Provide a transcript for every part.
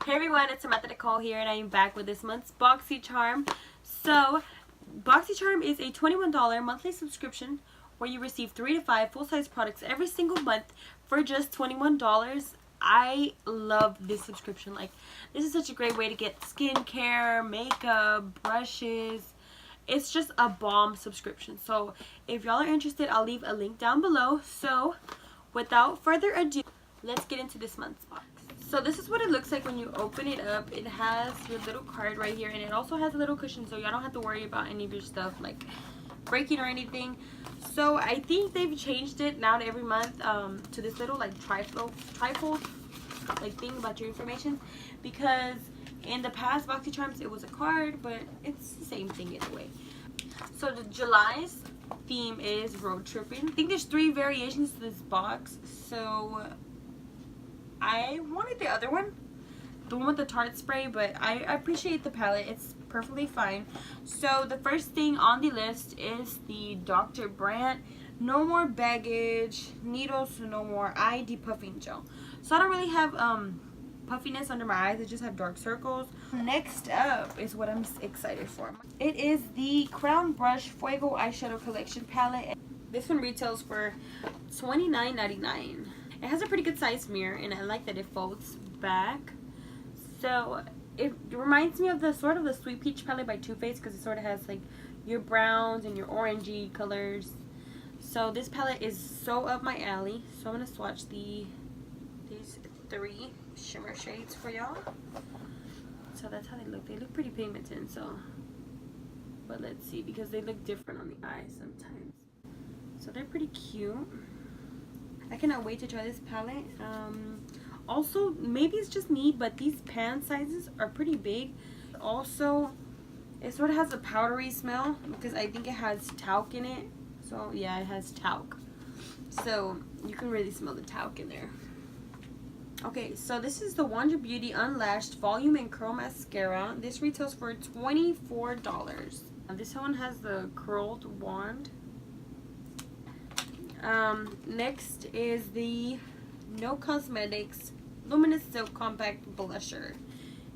Hey everyone, it's Samantha Nicole here, and I am back with this month's Boxy Charm. So, Boxy Charm is a $21 monthly subscription where you receive 3 to 5 full-size products every single month for just $21. I love this subscription. Like, this is such a great way to get skincare, makeup, brushes. It's just a bomb subscription. So, if y'all are interested, I'll leave a link down below. So, without further ado, let's get into this month's box. So this is what it looks like when you open it up. It has your little card right here, and it also has a little cushion, so y'all don't have to worry about any of your stuff like breaking or anything. So I think they've changed it now to every month to this little like trifold like thing about your information, because in the past Boxy Charms it was a card, but it's the same thing either way. So the July's theme is road tripping. I think there's 3 variations to this box. So I wanted the other one, the one with the Tarte spray, but I appreciate the palette. It's perfectly fine. So the first thing on the list is the Dr. Brandt No More Baggage Needles No More Eye Depuffing Gel. So I don't really have puffiness under my eyes. I just have dark circles. Next up is what I'm excited for. It is the Crown Brush Fuego Eyeshadow Collection Palette. This one retails for $29.99. It has a pretty good size mirror, and I like that it folds back. So it reminds me of the sort of the Sweet Peach palette by Too Faced, because it sort of has like your browns and your orangey colors. So this palette is so up my alley. So I'm gonna swatch these 3 shimmer shades for y'all. So that's how they look. They look pretty pigmented. So, but let's see, because they look different on the eyes sometimes. So they're pretty cute. I cannot wait to try this palette. Also, maybe it's just me, but these pan sizes are pretty big. Also, it sort of has a powdery smell because I think it has talc in it. So yeah, it has talc. So you can really smell the talc in there. Okay, so this is the Wonder Beauty Unlashed Volume and Curl Mascara. This retails for $24. This one has the curled wand. Next is the No Cosmetics Luminous Silk Compact Blusher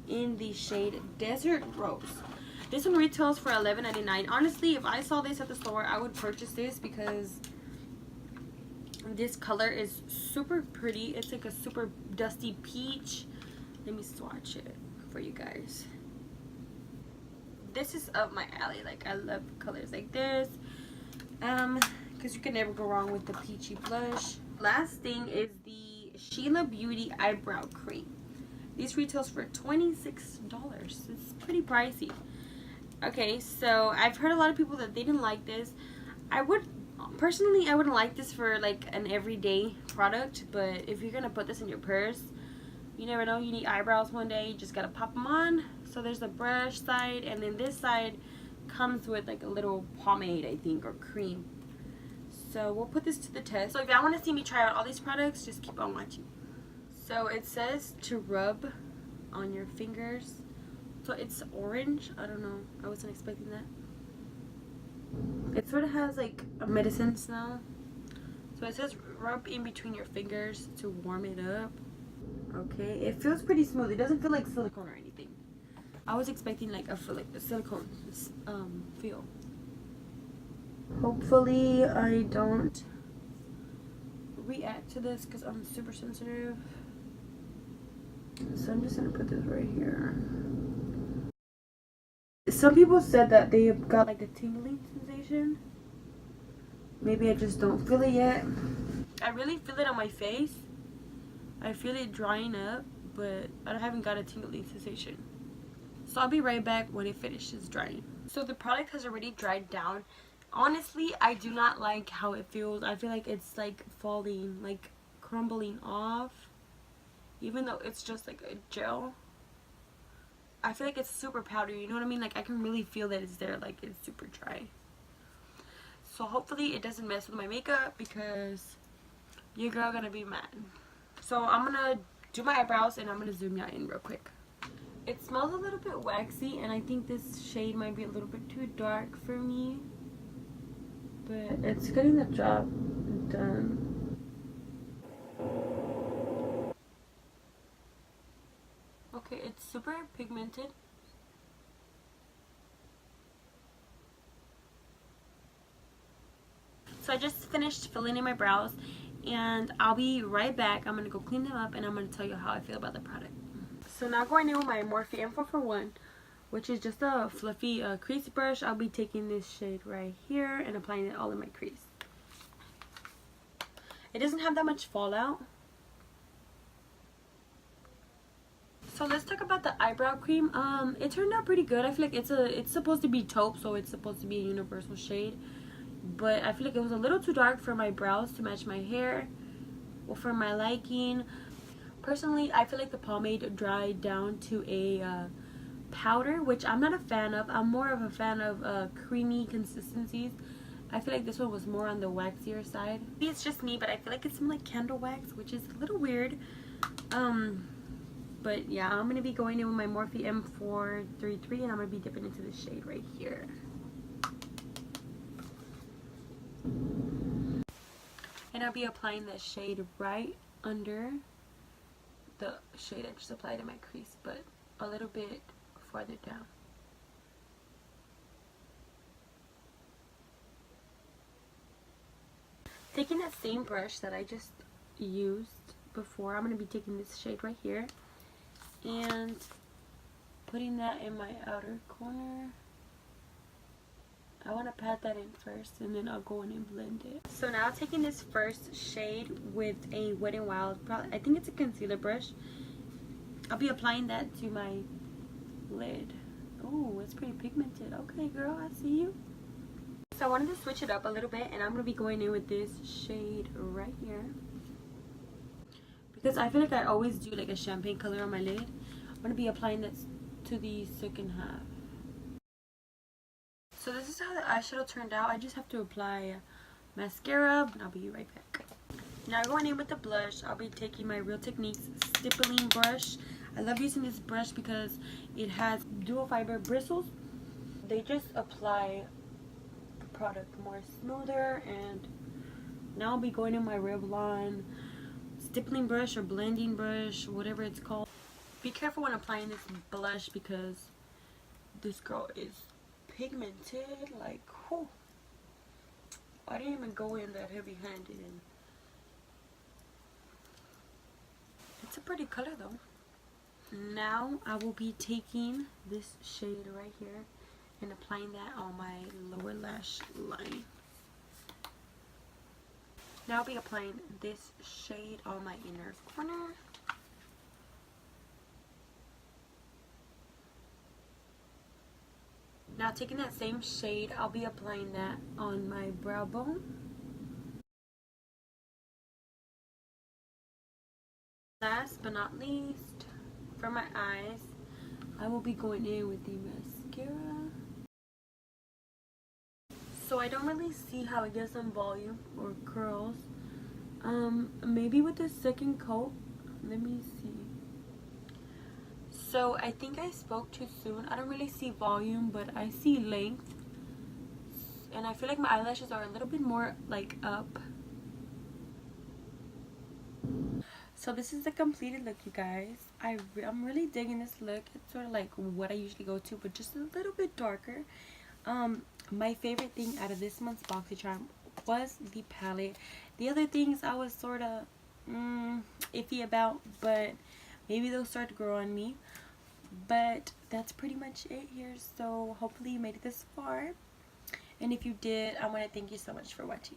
in the shade Desert Rose. This one retails for $11.99. Honestly, if I saw this at the store, I would purchase this because this color is super pretty. It's like a super dusty peach. Let me swatch it for you guys. This is up my alley. Like, I love colors like this. Because you can never go wrong with the peachy blush. Last thing is the Chella Beauty Eyebrow Cream. These retails for $26. It's pretty pricey. Okay, so I've heard a lot of people that they didn't like this. Personally, I wouldn't like this for like an everyday product, but if you're gonna put this in your purse, you never know, you need eyebrows one day, you just gotta pop them on. So there's the brush side, and then this side comes with like a little pomade, I think, or cream. So we'll put this to the test. So if y'all want to see me try out all these products, just keep on watching. So it says to rub on your fingers. So it's orange. I don't know. I wasn't expecting that. It sort of has like a medicine smell. So it says rub in between your fingers to warm it up. Okay. It feels pretty smooth. It doesn't feel like silicone or anything. I was expecting like a silicone feel. Hopefully I don't react to this because I'm super sensitive. So I'm just gonna put this right here. Some people said that they got like a tingling sensation. Maybe I just don't feel it yet. I really feel it on my face. I feel it drying up, but I haven't got a tingling sensation. So I'll be right back when it finishes drying. So the product has already dried down. Honestly, I do not like how it feels. I feel like it's like falling, like crumbling off. Even though it's just like a gel. I feel like it's super powdery, you know what I mean? Like, I can really feel that it's there, like it's super dry. So hopefully it doesn't mess with my makeup, because your girl gonna be mad. So I'm gonna do my eyebrows, and I'm gonna zoom y'all in real quick. It smells a little bit waxy, and I think this shade might be a little bit too dark for me. But it's getting the job done. Okay, super pigmented. So I just finished filling in my brows, and I'll be right back. I'm going to go clean them up, and I'm going to tell you how I feel about the product. So now going in with my Morphe M441, which is just a fluffy crease brush. I'll be taking this shade right here and applying it all in my crease. It doesn't have that much fallout. So let's talk about the eyebrow cream. It turned out pretty good. I feel like it's supposed to be taupe, so it's supposed to be a universal shade. But I feel like it was a little too dark for my brows to match my hair, or for my liking. Personally, I feel like the pomade dried down to a powder, which I'm not a fan of. I'm more of a fan of creamy consistencies. I feel like this one was more on the waxier side. Maybe it's just me, but I feel like it smelled like candle wax, which is a little weird. But yeah, I'm going to be going in with my Morphe M433, and I'm going to be dipping into the shade right here. And I'll be applying that shade right under the shade I just applied in my crease, but a little bit farther down. Taking that same brush that I just used before, I'm going to be taking this shade right here and putting that in my outer corner. I want to pat that in first, and then I'll go in and blend it. So now taking this first shade with a Wet n Wild, I think it's a concealer brush. I'll be applying that to my lid. Oh, it's pretty pigmented. Okay, girl, I see you. So I wanted to switch it up a little bit, and I'm going to be going in with this shade right here. Because I feel like I always do like a champagne color on my lid. I'm going to be applying that to the second half. So this is how the eyeshadow turned out. I just have to apply mascara, and I'll be right back. Now going in with the blush, I'll be taking my Real Techniques stippling brush. I love using this brush because it has dual fiber bristles. They just apply the product more smoother. And now I'll be going in my Revlon stippling brush or blending brush, whatever it's called. Be careful when applying this blush because this girl is pigmented, like, whew. I didn't even go in that heavy-handed, and it's a pretty color though. Now I will be taking this shade right here and applying that on my lower lash line. Now I'll be applying this shade on my inner corner. Now taking that same shade, I'll be applying that on my brow bone. Last but not least, for my eyes, I will be going in with the mascara. So I don't really see how it gives some volume or curls. Maybe with the second coat. Let me see. So I think I spoke too soon. I don't really see volume, but I see length. And I feel like my eyelashes are a little bit more like up. So this is the completed look, you guys. I'm really digging this look. It's sort of like what I usually go to, but just a little bit darker. My favorite thing out of this month's BoxyCharm was the palette. The other things I was sort of iffy about, but maybe they'll start to grow on me. But that's pretty much it here. So hopefully you made it this far. And if you did, I want to thank you so much for watching.